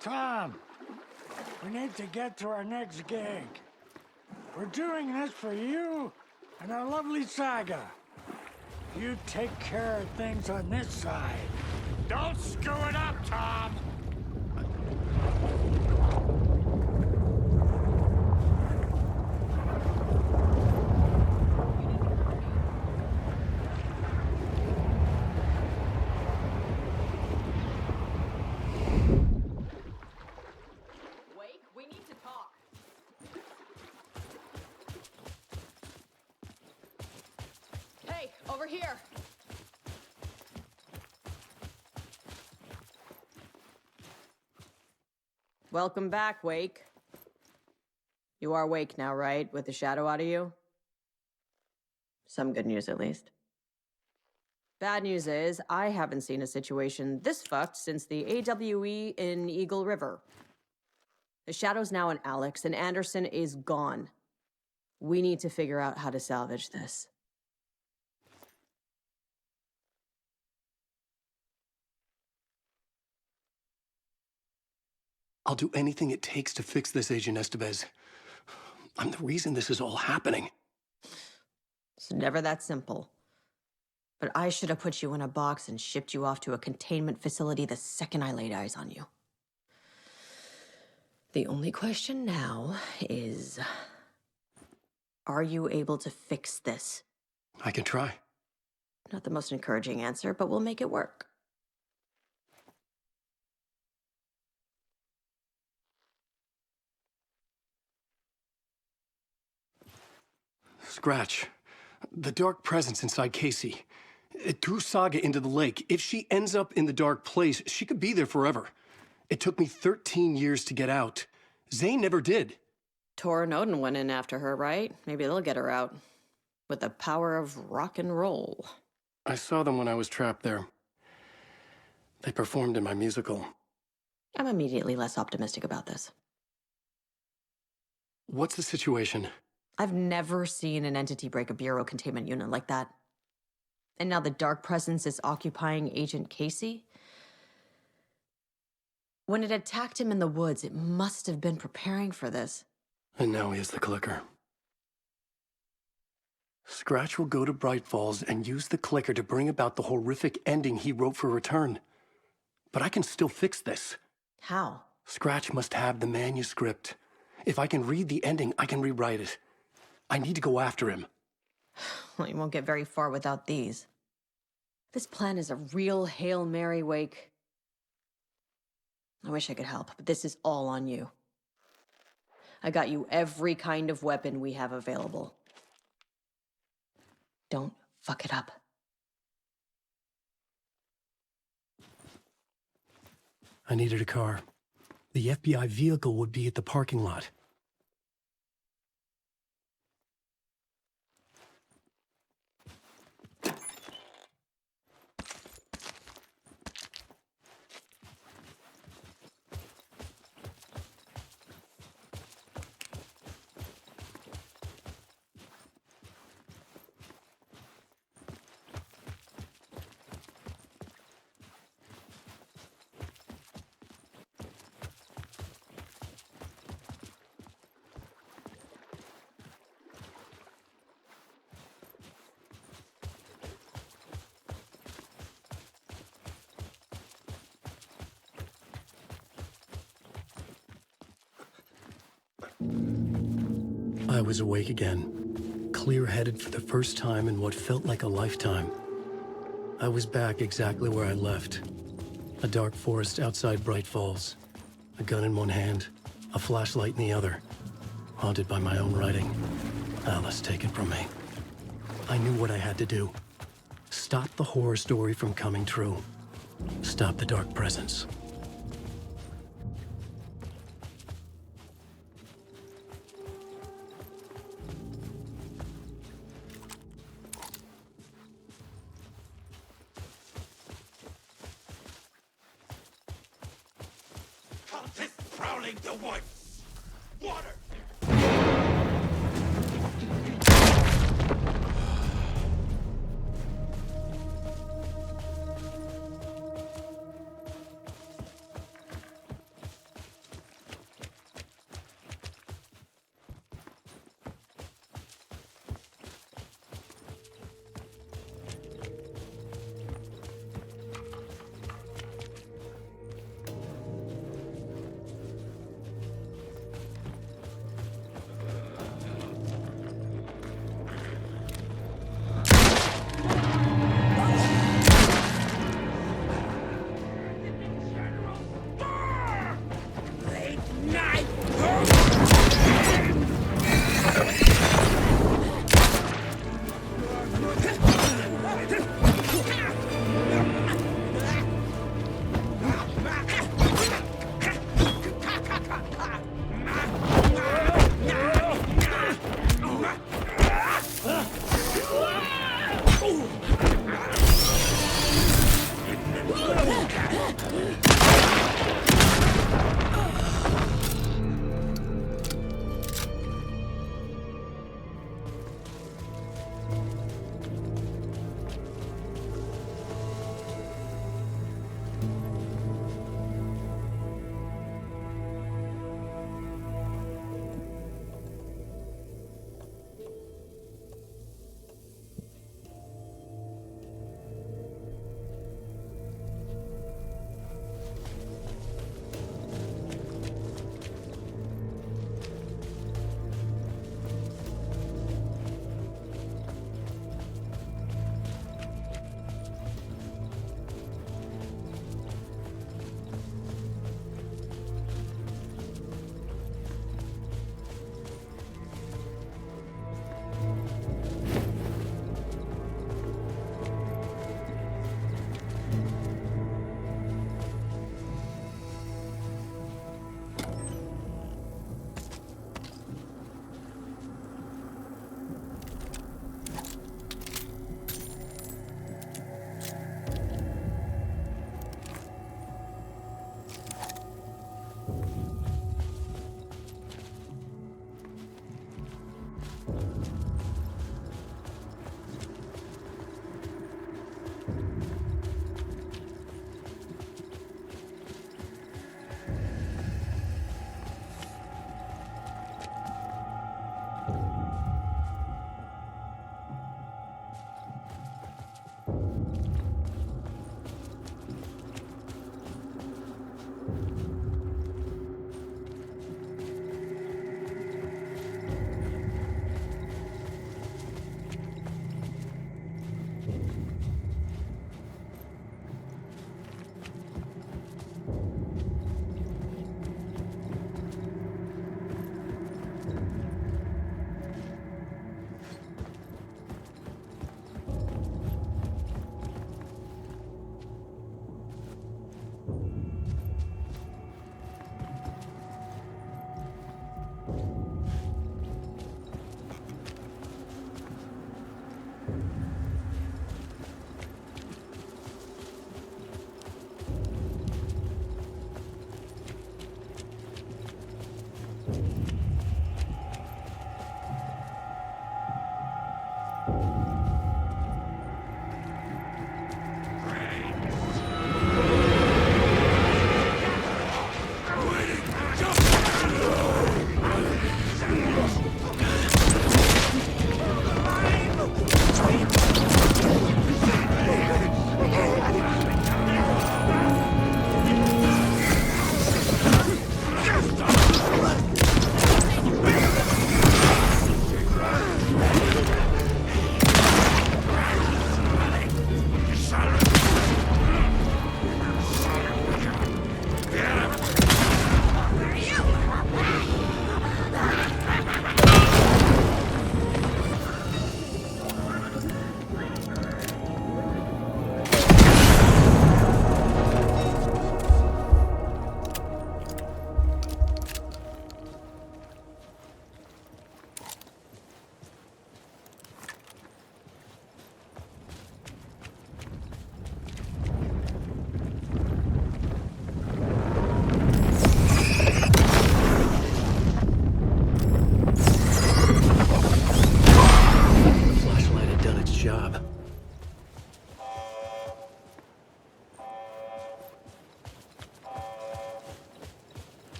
Tom, we need to get to our next gig. We're doing this for you and our lovely Saga. You take care of things on this side. Don't screw it up, Tom! We need to talk. Hey, over here. Welcome back, Wake. You are Wake now, right? With the shadow out of you? Some good news, at least. Bad news is, I haven't seen a situation this fucked since the AWE in Eagle River. The shadow's now in Alex, and Anderson is gone. We need to figure out how to salvage this. I'll do anything it takes to fix this, Agent Estevez. I'm the reason this is all happening. It's never that simple. But I should have put you in a box and shipped you off to a containment facility the second I laid eyes on you. The only question now is, are you able to fix this? I can try. Not the most encouraging answer, but we'll make it work. Scratch. The dark presence inside Casey. It threw Saga into the lake. If she ends up in the dark place, she could be there forever. It took me 13 years to get out. Zane never did. Tor and Odin went in after her, right? Maybe they'll get her out. With the power of rock and roll. I saw them when I was trapped there. They performed in my musical. I'm immediately less optimistic about this. What's the situation? I've never seen an entity break a bureau containment unit like that. And now the dark presence is occupying Agent Casey? When it attacked him in the woods, it must have been preparing for this. And now he has the clicker. Scratch will go to Bright Falls and use the clicker to bring about the horrific ending he wrote for Return. But I can still fix this. How? Scratch must have the manuscript. If I can read the ending, I can rewrite it. I need to go after him. Well, you won't get very far without these. This plan is a real Hail Mary, Wake. I wish I could help, but this is all on you. I got you every kind of weapon we have available. Don't fuck it up. I needed a car. The FBI vehicle would be at the parking lot. I was awake again, clear-headed for the first time in what felt like a lifetime. I was back exactly where I left. A dark forest outside Bright Falls. A gun in one hand, a flashlight in the other. Haunted by my own writing. Alice taken from me. I knew what I had to do. Stop the horror story from coming true. Stop the dark presence. Prowling the woods! Water!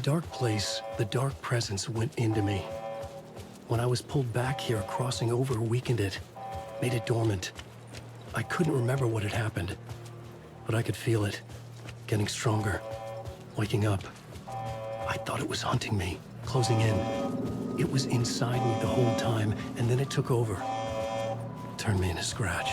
dark place, the dark presence went into me. When I was pulled back here, crossing over weakened it, made it dormant. I couldn't remember what had happened, but I could feel it, getting stronger, waking up. I thought it was hunting me, closing in. It was inside me the whole time, and then it took over. Turned me into scratch.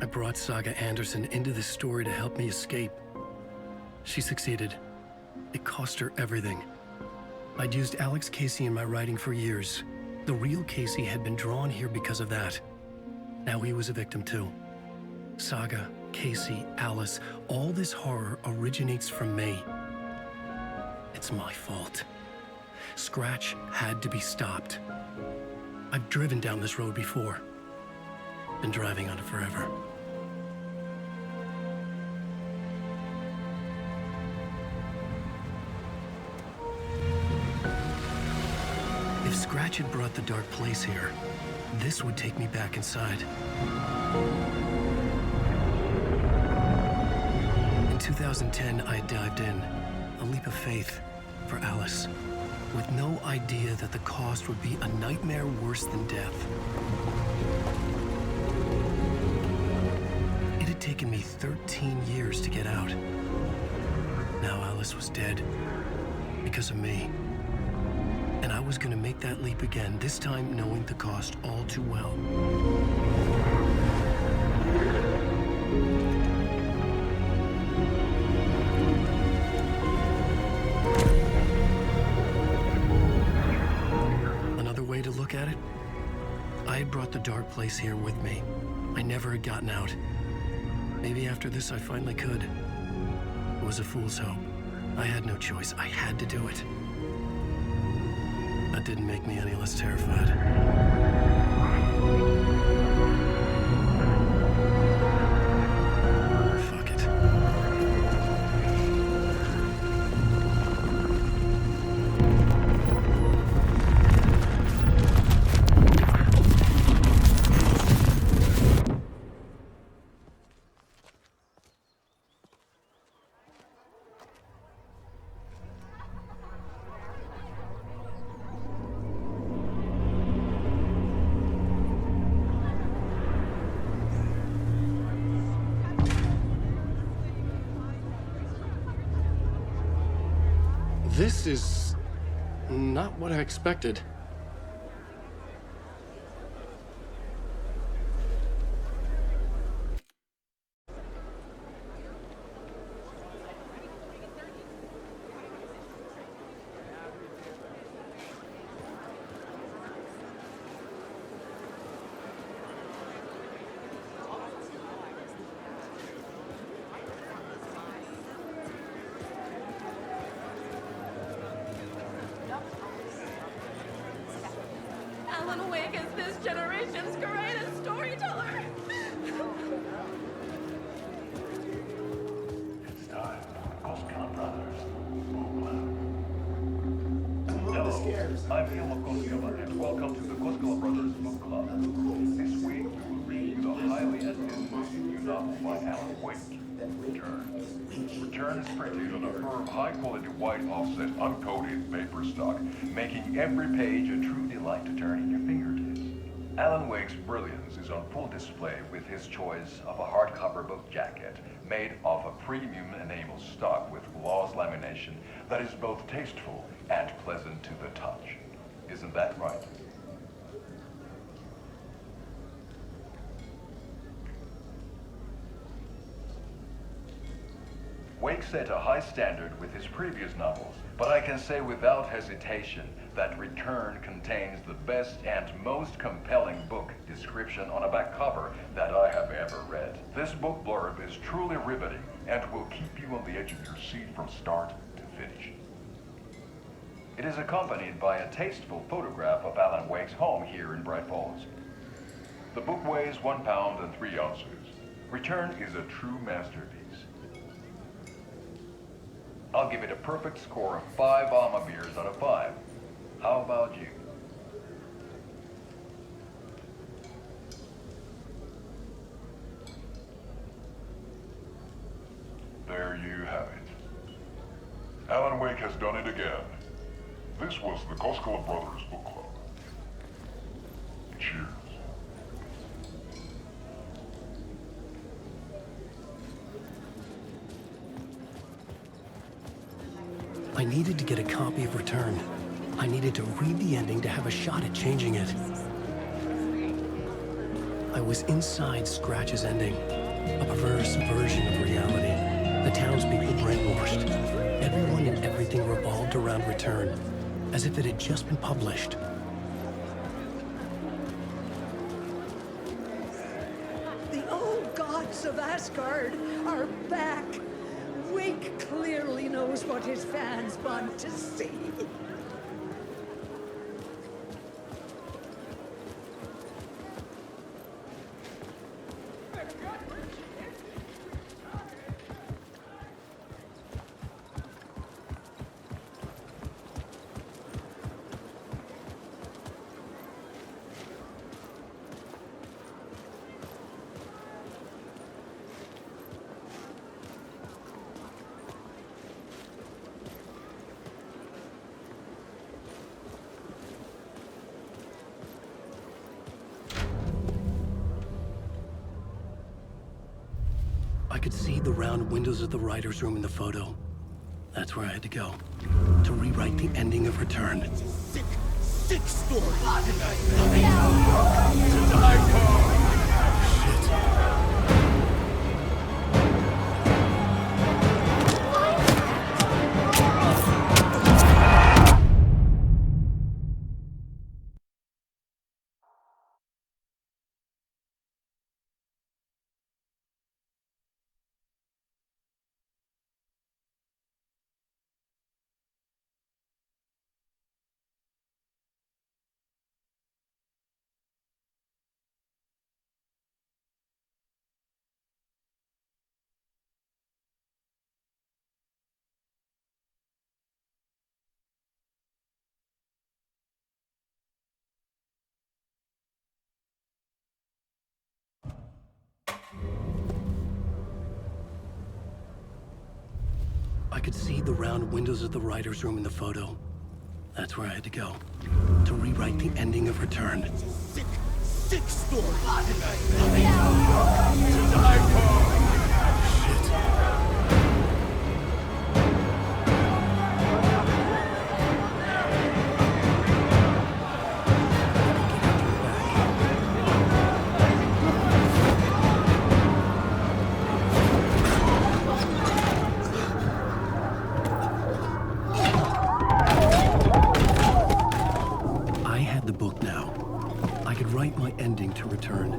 I brought Saga Anderson into this story to help me escape. She succeeded. It cost her everything. I'd used Alex Casey in my writing for years. The real Casey had been drawn here because of that. Now he was a victim too. Saga, Casey, Alice, all this horror originates from me. It's my fault. Scratch had to be stopped. I've driven down this road before. Been driving on it forever. If Scratch had brought the dark place here, this would take me back inside. In 2010, I dived in, a leap of faith for Alice, with no idea that the cost would be a nightmare worse than death. It had taken me 13 years to get out. Now Alice was dead, because of me. And I was gonna make that leap again, this time knowing the cost all too well. Another way to look at it, I had brought the dark place here with me. I never had gotten out. Maybe after this I finally could. It was a fool's hope. I had no choice. I had to do it. That didn't make me any less terrified. Fuck it. This is not what I expected. Wake is this generation's greatest storyteller. It's time for Koskela Brothers Book Club. Hello, I'm Ilmo Koskela, and welcome to the Koskela Brothers Book Club. This week we will read the highly anticipated new novel by Alan Wake, Return. Return is printed on a firm, high-quality white offset uncoated paper stock, making every page a true delight to turn in your fingertips. Alan Wake's brilliance is on full display with his choice of a hardcover book jacket made of a premium enamel stock with gloss lamination that is both tasteful and pleasant to the touch. Isn't that right? Wake set a high standard with his previous novels, but I can say without hesitation that Return contains the best and most compelling book description on a back cover that I have ever read. This book blurb is truly riveting and will keep you on the edge of your seat from start to finish. It is accompanied by a tasteful photograph of Alan Wake's home here in Bright Falls. The book weighs 1 pound and 3 ounces. Return is a true masterpiece. I'll give it a perfect score of 5 Alma beers out of 5. How about you? There you have it. Alan Wake has done it again. This was the Koskela Brothers Book Club. Cheers. I needed to get a copy of Return. I needed to read the ending to have a shot at changing it. I was inside Scratch's ending, a perverse version of reality. The townspeople brainwashed. Everyone and everything revolved around Return, as if it had just been published. The old gods of Asgard are back. Wake clearly knows what his fans want to see. I could see the round windows of the writer's room in the photo. That's where I had to go, to rewrite the ending of Return. Sick story. I could see the round windows of the writer's room in the photo. That's where I had to go, to rewrite the ending of Return. Sick story. To Return.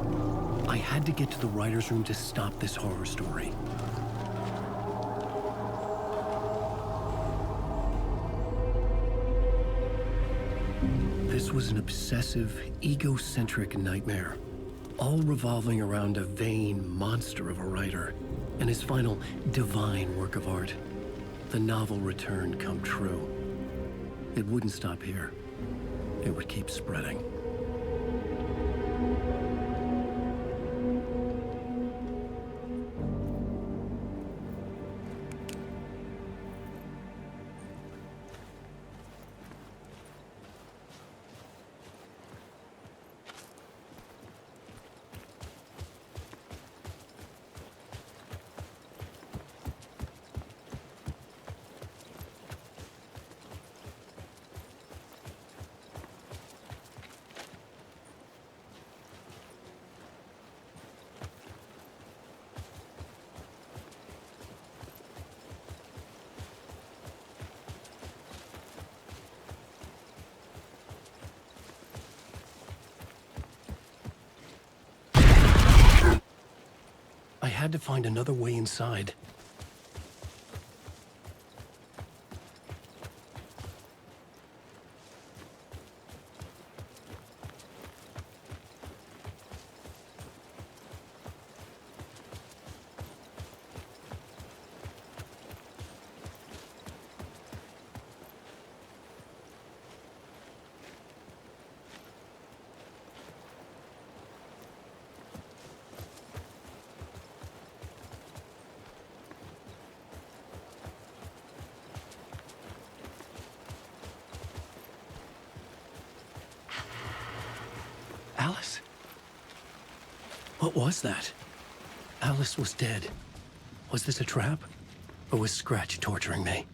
I had to get to the writer's room to stop this horror story. This was an obsessive, egocentric nightmare, all revolving around a vain monster of a writer and his final divine work of art, the novel return come true. It wouldn't stop here. It would keep spreading. I had to find another way inside. Alice? What was that? Alice was dead. Was this a trap? Or was Scratch torturing me?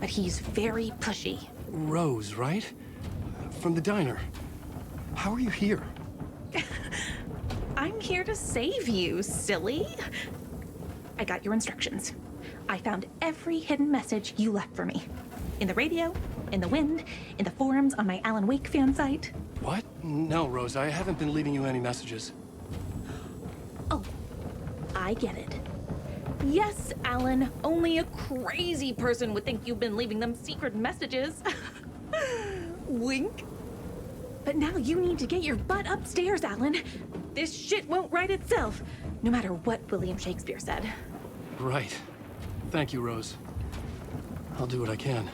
He's very pushy. Rose, right? From the diner. How are you here? I'm here to save you, silly. I got your instructions. I found every hidden message you left for me. In the radio, in the wind, in the forums on my Alan Wake fan site. What? No, Rose, I haven't been leaving you any messages. Oh, I get it. Yes, Alan, only a crazy person would think you've been leaving them secret messages. Wink. But now you need to get your butt upstairs, Alan. This shit won't right itself, no matter what William Shakespeare said. Right. Thank you, Rose. I'll do what I can.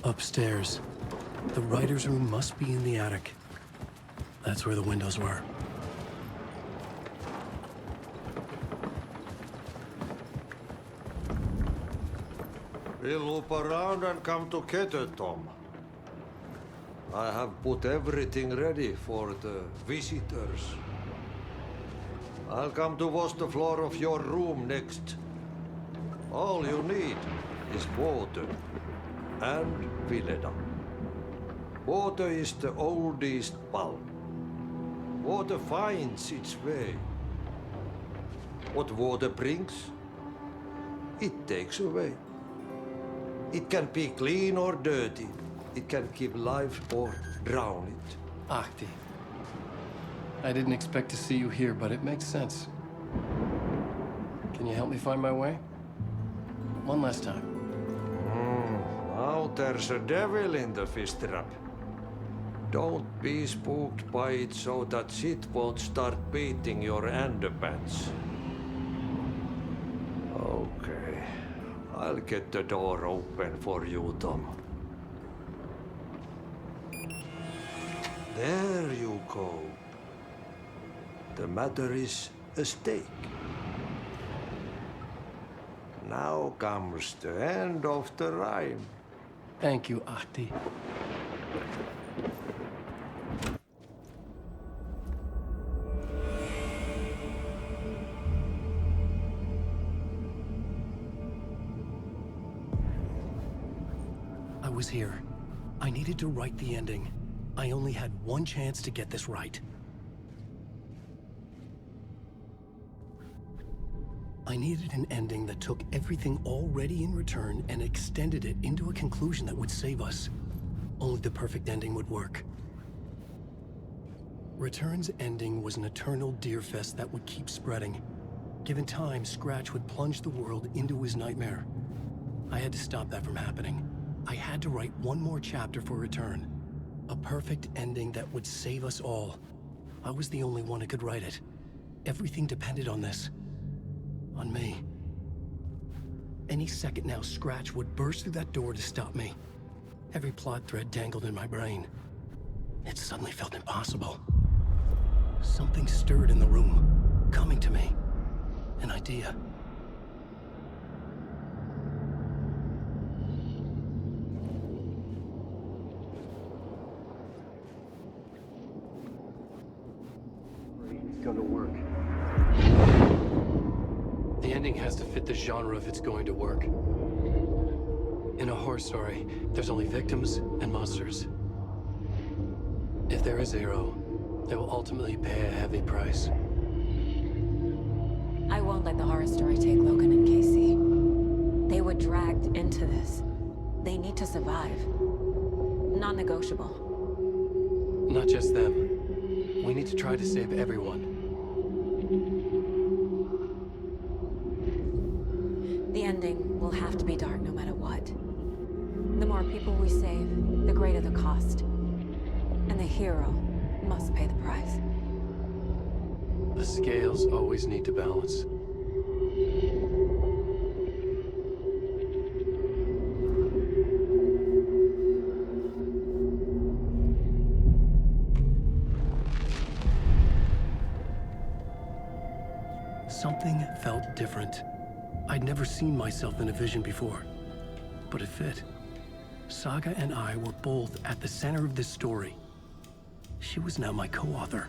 Upstairs. The writer's room must be in the attic. That's where the windows were. We'll loop around and come together, Tom. I have put everything ready for the visitors. I'll come to wash the floor of your room next. All you need is water and Vileda. Water is the oldest bulb. Water finds its way. What water brings, it takes away. It can be clean or dirty. It can give life or drown it. Ahti. I didn't expect to see you here, but it makes sense. Can you help me find my way? One last time. Now there's a devil in the fish trap. Don't be spooked by it so that shit won't start beating your underpants. Okay. I'll get the door open for you, Tom. There you go. The matter is a stake. Now comes the end of the rhyme. Thank you, Ahti. I was here. I needed to write the ending. I only had one chance to get this right. I needed an ending that took everything already in return and extended it into a conclusion that would save us. Only the perfect ending would work. Return's ending was an eternal Deerfest that would keep spreading. Given time, Scratch would plunge the world into his nightmare. I had to stop that from happening. I had to write one more chapter for Return. A perfect ending that would save us all. I was the only one who could write it. Everything depended on this. On me. Any second now, Scratch would burst through that door to stop me. Every plot thread tangled in my brain. It suddenly felt impossible. Something stirred in the room, coming to me. An idea. It's gonna work. The ending has to fit the genre if it's going to work. In a horror story, there's only victims and monsters. If there is a hero, they will ultimately pay a heavy price. I won't let the horror story take Logan and Casey. They were dragged into this. They need to survive. Non-negotiable. Not just them. We need to try to save everyone. The ending will have to be dark no matter what. The more people we save, the greater the cost. And the hero must pay the price. The scales always need to balance. Something felt different. I'd never seen myself in a vision before, but it fit. Saga and I were both at the center of this story. She was now my co-author.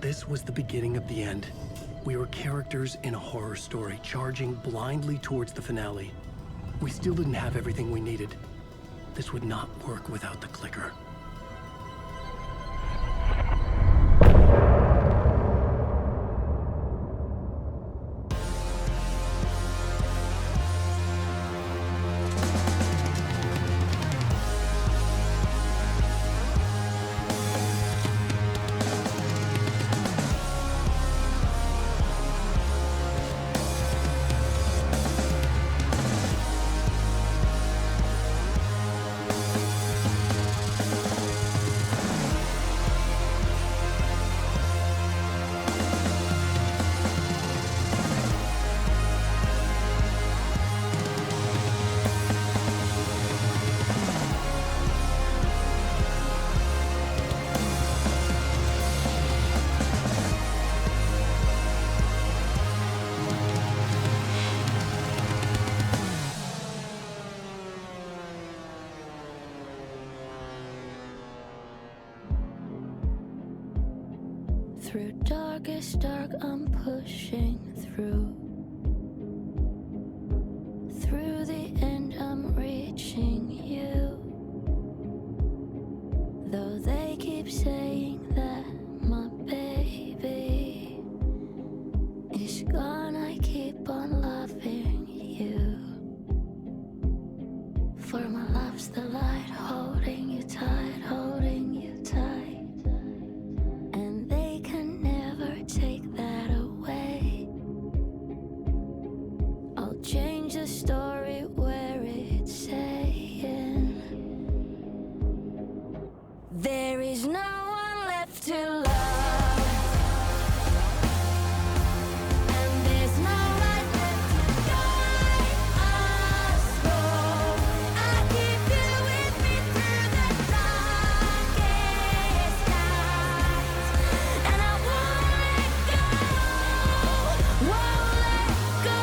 This was the beginning of the end. We were characters in a horror story, charging blindly towards the finale. We still didn't have everything we needed. This would not work without the clicker. darkest dark, I'm pushing through. Through the end, I'm reaching you. Though they keep saying that my baby is gone, I keep on loving you. For my love's the light, holding you tight, holding you tight. And they can never take that away. I'll change the story where it's saying there is no one left to love. And there's no light left to guide us both. I keep you with me through the darkest nights. And I won't let go, won't let go.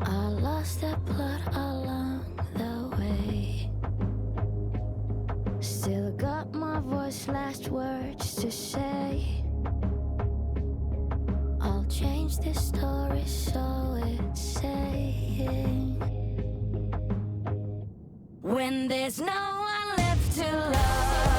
I lost that plot along the way. Still got my voice, last words to say. I'll change this story so it's saying when there's no one left to love.